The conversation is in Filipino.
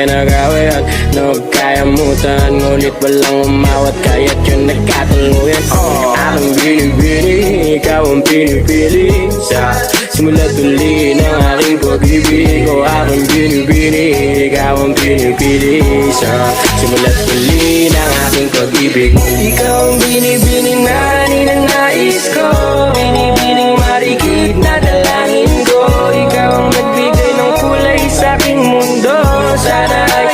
ay nag-away at nagkayamutan, ngunit walang umawat kaya't yun nagkatuluyan. Aking binibini, ikaw ang pinipili sa simula't uli ng aking pag-ibig. Aking binibini, ikaw ang pinipili sa simula't uli ng aking pag-ibig. Ikaw ang binibini na ninanais ko, binibining marikit na dalangin ko. Ikaw ang nagbigay ng kulay sa aking mundo, sana ay